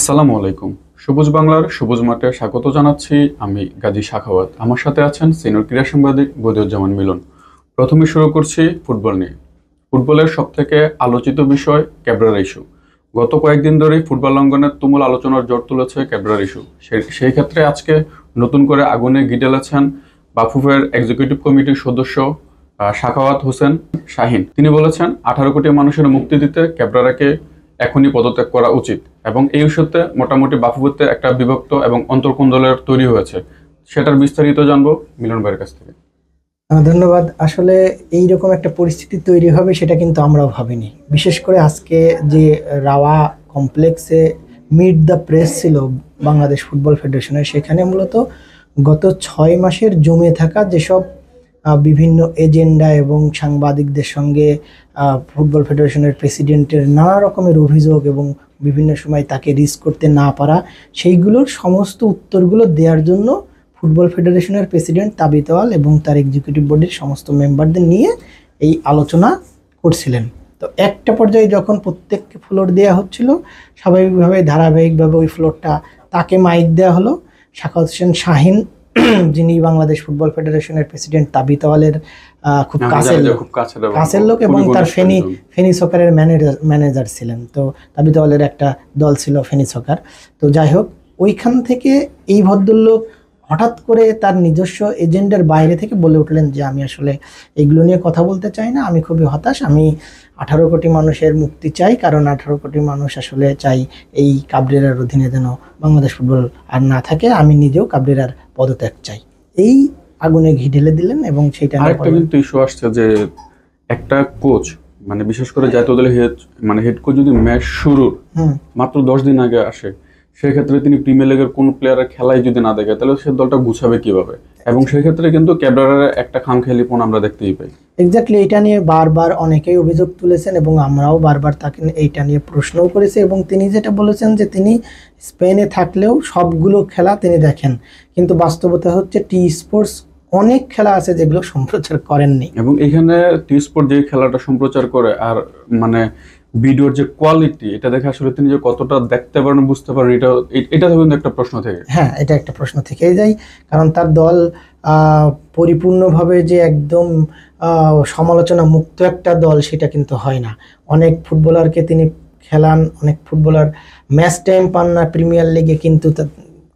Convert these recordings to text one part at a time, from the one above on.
আসসালামু আলাইকুম। সবুজ বাংলার সবুজ মাঠে স্বাগত জানাচ্ছি। আমি গাজী সাখাওয়াত। আমার সাথে আছেন সিনিয়র ক্রীড়া সাংবাদিক বদিউজ্জামান মিলন। প্রথমে শুরু করছি ফুটবল নিয়ে। ফুটবলের সবথেকে আলোচিত বিষয় ক্যাব্রেরা ইস্যু। গত কয়েকদিন ধরেই ফুটবল অঙ্গনের তুমুল আলোচনার জোর তুলেছে ক্যাব্রেরা ইস্যু। সেই ক্ষেত্রে আজকে নতুন করে আগুনে ঘি ঢেলেছেন বাফুফের এক্সিকিউটিভ কমিটির সদস্য সাখাওয়াত হোসেন শাহিন। তিনি বলেছেন 18 কোটি মানুষের মুক্তি দিতে ক্যাব্রেরাকে এখনই পদত্যাগ করা উচিত এবং এই ইস্যুতে মোটামুটি বাফুফেতে একটা বিভক্ত এবং অন্তর্কোন্দলের তৈরি হয়েছে। সেটার বিস্তারিত জানবো মিলন ভাইয়ের কাছ থেকে। ধন্যবাদ। আসলে এইরকম একটা পরিস্থিতি তৈরি হবে সেটা কিন্তু আমরাও ভাবিনি। বিশেষ করে আজকে যে রাওয়া কমপ্লেক্সে মিট দ্য প্রেস ছিল বাংলাদেশ ফুটবল ফেডারেশনের, সেখানে মূলত গত 6 মাসের জমে থাকা যেসব বিভিন্ন এজেন্ডা এবং সাংবাদিকদের সঙ্গে ফুটবল ফেডারেশনের প্রেসিডেন্টের নানা রকমের অভিযোগ এবং বিভিন্ন সময় তাকে রিচ করতে না পারা, সেইগুলোর সমস্ত উত্তরগুলো দেওয়ার জন্য ফুটবল ফেডারেশনের প্রেসিডেন্ট তাবিত আওয়াল এবং তার এক্সিকিউটিভ বডির সমস্ত মেম্বারদের নিয়ে এই আলোচনা করছিলেন। তো একটা পর্যায়ে যখন প্রত্যেককে ফ্লোর দেওয়া হচ্ছিল, স্বাভাবিকভাবে ধারাবাহিকভাবে ওই ফ্লোরটা তাকে মাইক দেওয়া হলো। সাখাওয়াত হোসেন শাহিন, যিনি বাংলাদেশ ফুটবল ফেডারেশনের প্রেসিডেন্ট তাবিত আওয়ালের খুব কাছের লোক এবং তার ফেনী সকারের ম্যানেজার ছিলেন। তো তাবিত আওয়ালের একটা দল ছিল ফেনী সকার। তো যাই হোক, ওইখান থেকে এই ভদ্রলোক হঠাৎ করে তার নিজস্ব এজেন্ডার বাইরে থেকে বলে উঠলেন যে আমি আসলে এইগুলো নিয়ে কথা বলতে চাই না, আমি খুবই হতাশ, আমি 18 কোটি মানুষের মুক্তি চাই, কারণ 18 কোটি মানুষ আসলে চাই এই কাবরেরার অধীনে যেন বাংলাদেশ ফুটবল আর না থাকে, আমি নিজেও কাবরেরার পদত্যাগ চাই। এই আগুনে ঘি ঢেলে দিলেন এবং সেটা আরেকটা কিন্তু ইস্যু আসছে যে একটা কোচ, মানে বিশেষ করে জাতীয় দলের হেড কোচ যদি ম্যাচ শুরুর মাত্র 10 দিন আগে আসে, সেক্ষেত্রে তিনি প্রিমিয়ার লিগের কোন প্লেয়ারের খেলাই যদি না দেখে, তাহলে সে দলটা গুছাবে কিভাবে? এবং সেক্ষেত্রে কিন্তু ক্যাব্রেরার একটা খামখেয়ালিপন আমরা দেখতেই পাই। এক্স্যাক্টলি, এটা নিয়ে বারবার অনেকেই অভিযোগ তুলেছেন এবং আমরাও বারবার তাকে এইটা নিয়ে প্রশ্নও করেছি। এবং তিনি যেটা বলেছেন যে তিনি স্পেনে থাকলেও সবগুলো খেলা তিনি দেখেন, কিন্তু বাস্তবতা হচ্ছে টি স্পোর্টস অনেক খেলা আছে যেগুলো সম্প্রচার করেননি। এবং এখানে টি স্পোর্ট যে খেলাটা সম্প্রচার করে আর মানে ভিডিওর যে কোয়ালিটি, এটা দেখে আসলে তিনি যে কতটা দেখতে পারেন বুঝতে পারেন, এটা কিন্তু একটা প্রশ্ন থেকে। হ্যাঁ, এটা একটা প্রশ্ন থেকেই যায়, কারণ তার দল পরিপূর্ণভাবে যে একদম সমালোচনা মুক্ত একটা দল সেটা কিন্তু হয় না। অনেক ফুটবলারকে তিনি খেলান, অনেক ফুটবলার ম্যাচ টাইম পান না প্রিমিয়ার লিগে, কিন্তু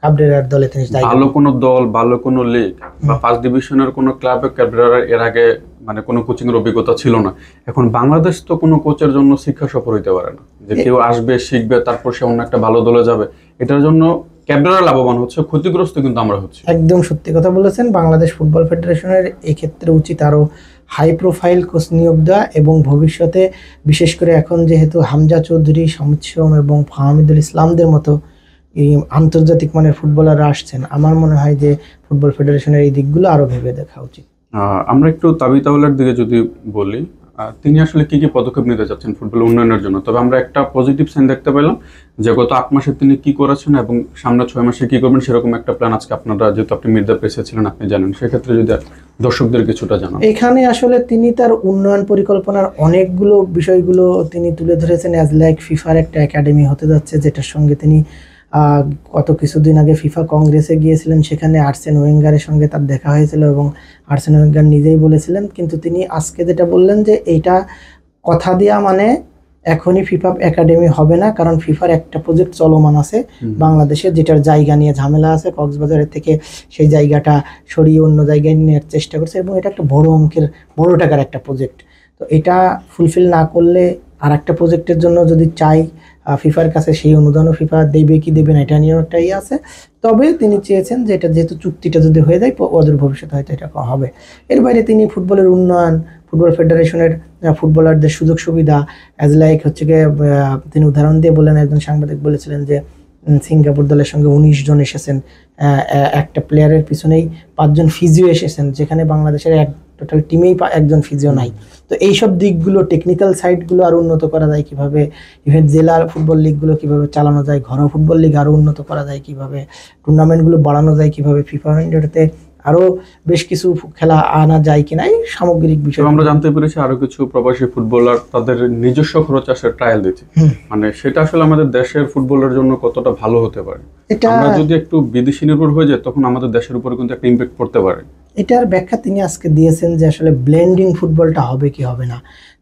কাবরেরার দলে তিনি ভালো কোনো দল, ভালো কোনো লিগ বা ফার্স্ট ডিভিশনের কোনো ক্লাবে ক্যাবরেরার এর আগে মানে কোনো কোচিং এর অভিজ্ঞতা ছিল না। এখন বাংলাদেশ তো কোনো কোচের জন্য শিক্ষা সফর হইতে পারে না, যে কেউ আসবে শিখবে তারপর সে অন্য একটা ভালো দলে যাবে। এটার জন্য ক্যাবরেরা লাভবান হচ্ছে, ক্ষতিগ্রস্ত কিন্তু আমরা হচ্ছি। একদম সত্যি কথা বলেছেন। বাংলাদেশ ফুটবল ফেডারেশনের এই ক্ষেত্রে উচিত আরো হাই প্রোফাইল কোচ নিয়োগ দেওয়া এবং ভবিষ্যতে বিশেষ করে এখন যেহেতু হামজা চৌধুরী, শামিদ সোম এবং ফাহমিদুল ইসলামদের মতো এই আন্তর্জাতিক মানের ফুটবলাররা আসছেন, আমার মনে হয় যে ফুটবল ফেডারেশনের এই দিকগুলো আরো ভেবে দেখা উচিত। আমরা একটু তাবিত আওয়ালের দিকে যদি বলি, তিনি আসলে কি কি পদক্ষেপ নিতে চাচ্ছেন ফুটবল উন্নয়নের জন্য। তবে আমরা একটা পজিটিভ সাইন দেখতে পেলাম যে গত 8 মাসে তিনি কি করেছেন এবং সামনে 6 মাসে কি করবেন, সেরকম একটা প্ল্যান আজকে আপনারা, যেহেতু আপনি মিট দ্য প্রেসে ছিলেন, আপনি জানেন। সেক্ষেত্রে যদি দর্শকদের কিছুটা জানান। এখানে আসলে তিনি তার উন্নয়ন পরিকল্পনার অনেকগুলো বিষয়গুলো তিনি তুলে ধরেছেন। অ্যাজ লাইক ফিফার একটা একাডেমি হতে যাচ্ছে, যেটার সঙ্গে তিনি গত কিছুদিন আগে ফিফা কংগ্রেসে গিয়েছিলেন, সেখানে আর্সেন ওয়েঙ্গারের সঙ্গে তার দেখা হয়েছিল এবং আর্সেন ওয়েঙ্গার নিজেই বলেছিলেন। কিন্তু তিনি আজকে যেটা বললেন যে এইটা কথা দেওয়া মানে এখনই ফিফা একাডেমি হবে না, কারণ ফিফার একটা প্রজেক্ট চলমান আছে বাংলাদেশে, যেটার জায়গা নিয়ে ঝামেলা আছে। কক্সবাজারের থেকে সেই জায়গাটা সরিয়ে অন্য জায়গায় নেওয়ার চেষ্টা করছে এবং এটা একটা বড় টাকার একটা প্রজেক্ট। তো এটা ফুলফিল না করলে আর একটা প্রজেক্টের জন্য যদি চাই ফিফার কাছে, সেই অনুদানও ফিফা দেবে কি দেবে না এটা নিয়েও একটা আছে। তবে তিনি চেয়েছেন যে এটা যেহেতু চুক্তিটা যদি হয়ে যায় অদূর ভবিষ্যতে হয়তো এটা হবে। এর বাইরে তিনি ফুটবলের উন্নয়ন, ফুটবল ফেডারেশনের ফুটবলারদের সুযোগ সুবিধা, অ্যাজ লাইক হচ্ছে গিয়ে তিনি উদাহরণ দিয়ে বললেন, একজন সাংবাদিক বলেছিলেন যে সিঙ্গাপুর দলের সঙ্গে 19 জন এসেছেন, একটা প্লেয়ারের পিছনেই 5 জন ফিজিও এসেছেন, যেখানে বাংলাদেশের টোটাল টিমেই একজন ফিজিও নাই। তো এইসব দিকগুলো, টেকনিক্যাল সাইডগুলো আরও উন্নত করা যায় কিভাবে, ইভেন জেলার ফুটবল লিগগুলো কিভাবে চালানো যায়, ঘরোয়া ফুটবল লিগ আরও উন্নত করা যায় কিভাবে, টুর্নামেন্টগুলো বাড়ানো যায় কিভাবে, ফিফা উইন্ডোতে আরো বেশ কিছু খেলা আনা যায় কিনা এই সামগ্রিক বিষয়। আমরা জানতে পেরেছি আরো কিছু প্রবাসী ফুটবলার তাদের নিজস্ব খরচ আসে ট্রায়াল দিচ্ছে, মানে সেটা আসলে আমাদের দেশের ফুটবলের জন্য কতটা ভালো হতে পারে। এটা আমরা যদি একটু বিদেশি নির্ভর হয়ে যায় তখন আমাদের দেশের উপরে কিন্তু একটা ইমপ্যাক্ট পড়তে পারে। এটার ব্যাখ্যা তিনি আজকে দিয়েছেন যে আসলে ব্লেন্ডিং ফুটবলটা হবে কি হবে না।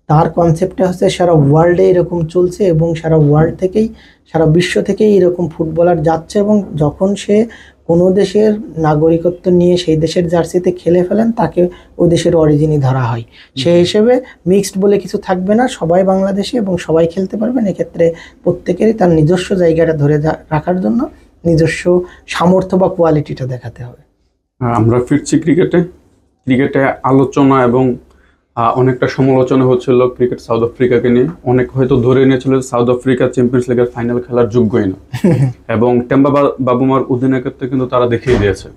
তার কনসেপ্টটা হচ্ছে সারা ওয়ার্ল্ডে এরকম চলছে এবং সারা ওয়ার্ল্ড থেকেই, সারা বিশ্ব থেকেই এরকম ফুটবলার যাচ্ছে, এবং যখন সে কোনো দেশের নাগরিকত্ব নিয়ে সেই দেশের জার্সিতে খেলে ফেলেন তাকে ওই দেশের অরিজিনই ধরা হয়। সেই হিসেবে মিক্সড বলে কিছু থাকবে না, সবাই বাংলাদেশি এবং সবাই খেলতে পারবেন। এক্ষেত্রে প্রত্যেকেরই তার নিজস্ব জায়গাটা ধরে রাখার জন্য নিজস্ব সামর্থ্য বা কোয়ালিটিটা দেখাতে হবে। আমরা ফিরছি ক্রিকেটে আলোচনা এবং অনেকটা সমালোচনা হচ্ছিল ক্রিকেট সাউথ আফ্রিকাকে নিয়ে। অনেক হয়তো ধরে নিয়েছিল সাউথ আফ্রিকা চ্যাম্পিয়ন্স লিগের ফাইনাল খেলার যোগ্যই না এবং টেম্বা বাবুমার অধিনায়কত্বে কিন্তু তারা দেখিয়ে দিয়েছে।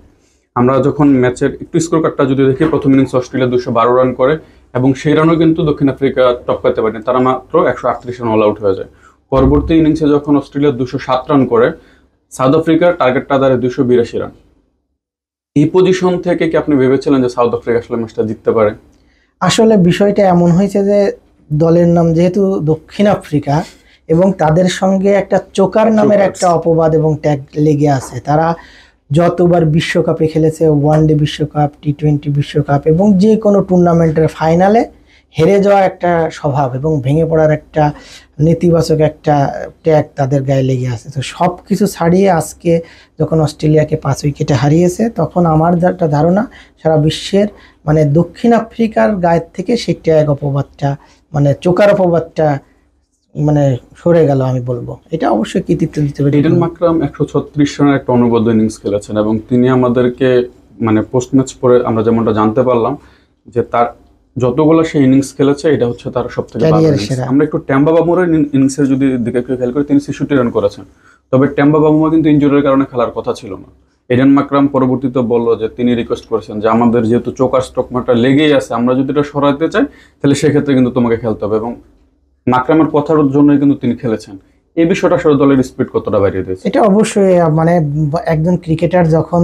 আমরা যখন ম্যাচের একটু স্কোর কার্ডটা যদি দেখি, প্রথম ইনিংস অস্ট্রেলিয়া 212 রান করে এবং সেই রানও কিন্তু দক্ষিণ আফ্রিকা টপকাতে পারেনি, তারা মাত্র 138 রান অল আউট হয়ে যায়। পরবর্তী ইনিংসে যখন অস্ট্রেলিয়া 207 রান করে, সাউথ আফ্রিকার টার্গেটটা দাঁড়ায় 282 রান। এই পজিশন থেকে কি আপনি ভেবেছিলেন যে সাউথ আফ্রিকা আসলে ম্যাচটা জিততে পারে? আসলে বিষয়টা এমন হয়েছে যে দলের নাম যেহেতু দক্ষিণ আফ্রিকা এবং তাদের সঙ্গে একটা চোকার নামের একটা অপবাদ এবং ট্যাগ লেগে আছে। তারা যতবার বিশ্বকাপে খেলেছে, ওয়ানডে বিশ্বকাপ, টি20 বিশ্বকাপ এবং যে কোনো টুর্নামেন্টের ফাইনালে হেরে যাওয়া একটা স্বভাব এবং ভেঙে পড়ার একটা নেতিবাচক একটা ট্যাগ তাদের গায়ে লেগে আছে। তো সব কিছু ছাড়িয়ে আজকে যখন অস্ট্রেলিয়াকে 5 উইকেটে হারিয়েছে, তখন আমার একটা ধারণা সারা বিশ্বের মানে দক্ষিণ আফ্রিকার গায়ের থেকে সেই ট্যাগ অপবাদটা, মানে চোকার অপবাদটা মানে সরে গেল আমি বলবো। এটা অবশ্যই কৃতিত্ব দিতে পারি। ইডেন মাকরাম 136 রানের একটা অনবদ্য ইনিংস খেলেছেন এবং তিনি আমাদেরকে মানে পোস্ট ম্যাচ পরে আমরা যেমনটা জানতে পারলাম যে তার যতগুলো সে ইনিংস খেলেছে এটা হচ্ছে তার সবথেকে ভালো ইনিংস। আমরা একটু টেম্বা বাবুমার ইনিংসের যদি দিকে একটু খেয়াল করি, তিনি 66 রান করেছেন। তবে টেম্বা বাবুমা কিন্তু ইনজুরির কারণে খেলার কথা ছিল না। ইডেন মাকরাম পরবর্তীতে বলল যে তিনি রিকোয়েস্ট করেছেন যে আমাদের যেহেতু চোকার স্ট্রোকটা লেগেই আছে, আমরা যদি এটা সরাতে চাই তাহলে সেক্ষেত্রে কিন্তু তোমাকে খেলতে হবে, এবং মাকরামের কথার জন্যই কিন্তু তিনি খেলেছেন। এই বিষয়টা আসলে দলের স্পিড কতটা বাড়িয়ে দিয়েছে? এটা অবশ্যই মানে একজন ক্রিকেটার যখন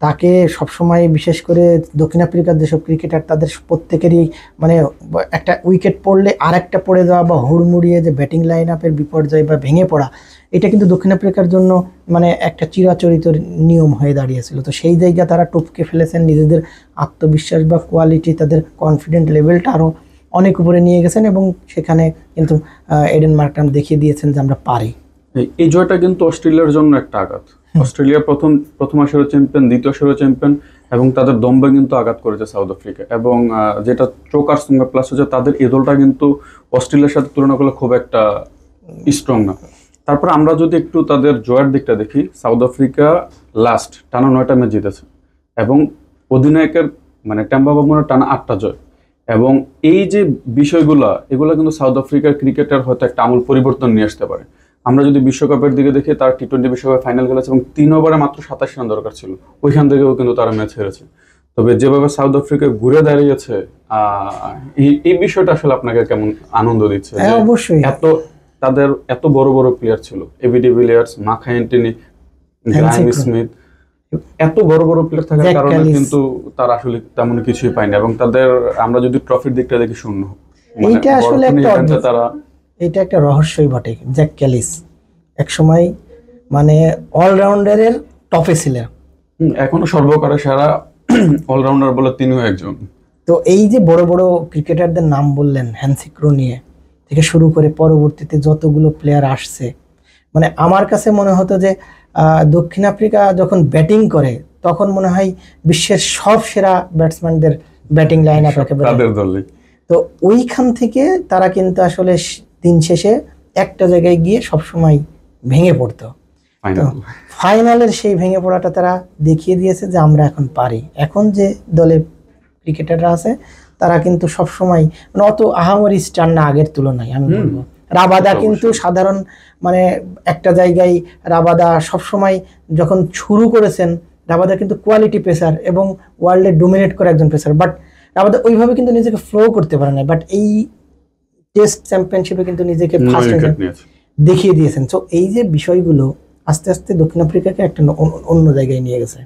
তাকে সবসময়, বিশেষ করে দক্ষিণ আফ্রিকার যেসব ক্রিকেটার তাদের প্রত্যেকেরই মানে একটা উইকেট পড়লে আর একটা পড়ে যাওয়া বা হুড়মুড়িয়ে যে ব্যাটিং লাইন আপের বিপর্যয় বা ভেঙে পড়া, এটা কিন্তু দক্ষিণ আফ্রিকার জন্য মানে একটা চিরাচরিত নিয়ম হয়ে দাঁড়িয়েছিল। তো সেই জায়গা তারা টপকে ফেলেছেন, নিজেদের আত্মবিশ্বাস বা কোয়ালিটি, তাদের কনফিডেন্ট লেভেলটা আরও অনেক উপরে নিয়ে গেছেন এবং সেখানে কিন্তু এডেন মার্করাম দেখিয়ে দিয়েছেন যে আমরা পারি। এই জয়টা কিন্তু অস্ট্রেলিয়ার জন্য একটা আঘাত। অস্ট্রেলিয়া প্রথম আসরের চ্যাম্পিয়ন, দ্বিতীয় আসরের চ্যাম্পিয়ন, এবং তাদের দম্বে কিন্তু আঘাত করেছে সাউথ আফ্রিকা। এবং যেটা চোকার সঙ্গে প্লাস হচ্ছে তাদের এই দলটা কিন্তু অস্ট্রেলিয়ার সাথে তুলনা করলে খুব একটা স্ট্রং না। তারপর আমরা যদি একটু তাদের জয়ের দিকটা দেখি, সাউথ আফ্রিকা লাস্ট টানা 9টা ম্যাচ জিতেছে এবং অধিনায়কের মানে টেম্বা বাবুমার টানা 8টা জয়। এবং এই যে বিষয়গুলো, এগুলো কিন্তু সাউথ আফ্রিকার ক্রিকেটার হয়তো একটা আমূল পরিবর্তন নিয়ে আসতে পারে। আমরা যদি বিশ্বকাপের দিকে দেখি, তার টি20 বিশ্বকাপে ফাইনাল খেলেছে এবং 3 ওভারে মাত্র 27 রান দরকার ছিল, ওইখান থেকেও কিন্তু তারা ম্যাচ হেরেছে। তবে যেভাবে সাউথ আফ্রিকা ঘুরে দাঁড়িয়েছে, এই বিষয়টা আসলে আপনাকে কেমন আনন্দ দিচ্ছে? অবশ্যই তাদের এত বড় বড় প্লেয়ার ছিল, AB de Villiers, Mark Anthony, Graham Smith, এত বড় বড় প্লেয়ার থাকার কারণে কিন্তু তারা আসলে তেমন কিছুই পায়নি। এবং তাদের আমরা যদি ট্রফির দিকটা দেখি শূন্য। এইটা আসলে এটা একটা রহস্যই বটে। জ্যাক ক্যালিস একসময় মানে অলরাউন্ডারের টপে ছিলেন, এখনো সর্বকালের সেরা অলরাউন্ডার বলে তিনিও একজন। তো এই যে বড় বড় ক্রিকেটারদের নাম বললেন, হ্যান্সি ক্রোনিয়ে থেকে শুরু করে পরবর্তীতে যতগুলো প্লেয়ার আসছে, মানে আমার কাছে মনে হতো যে দক্ষিণ আফ্রিকা যখন ব্যাটিং করে তখন মনে হয় বিশ্বের সব সেরা ব্যাটসম্যানদের ব্যাটিং লাইন আপ একেবারে। তো ওইখান থেকে তারা কিন্তু আসলে দিন শেষে একটা জায়গায় গিয়ে সবসময় ভেঙে পড়তো। ফাইনালের সেই ভেঙে পড়াটা তারা দেখিয়ে দিয়েছে যে আমরা এখন পারি। এখন যে দলে ক্রিকেটাররা আছে তারা কিন্তু সবসময় মানে অত আহামরি স্টার না আগের তুলনায়। আমি বলবো রাবাদা কিন্তু সাধারণ মানে একটা জায়গায় রাবাদা সবসময় যখন শুরু করেছেন, রাবাদা কিন্তু কোয়ালিটি পেসার এবং ওয়ার্ল্ডে ডোমিনেট করে একজন পেসার, বাট রাবাদা ওইভাবে কিন্তু নিজেকে ফ্লো করতে পারে না। বাট এই টেস্ট চ্যাম্পিয়নশিপে কিন্তু নিজেকে ফার্স্ট দেখিয়ে দিয়েছেন। সো এই যে বিষয়গুলো আস্তে আস্তে দক্ষিণ আফ্রিকাকে একটা অন্য জায়গায় নিয়ে গেছে।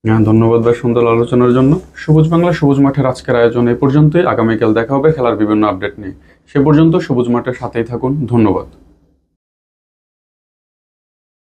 হ্যাঁ, ধন্যবাদ ভাই সুন্দর আলোচনার জন্য। সবুজ বাংলা সবুজ মাঠের আজকের আয়োজন এই পর্যন্তই। আগামীকাল দেখা হবে খেলার বিভিন্ন আপডেট নিয়ে। সে পর্যন্ত সবুজ মাঠের সাথেই থাকুন। ধন্যবাদ।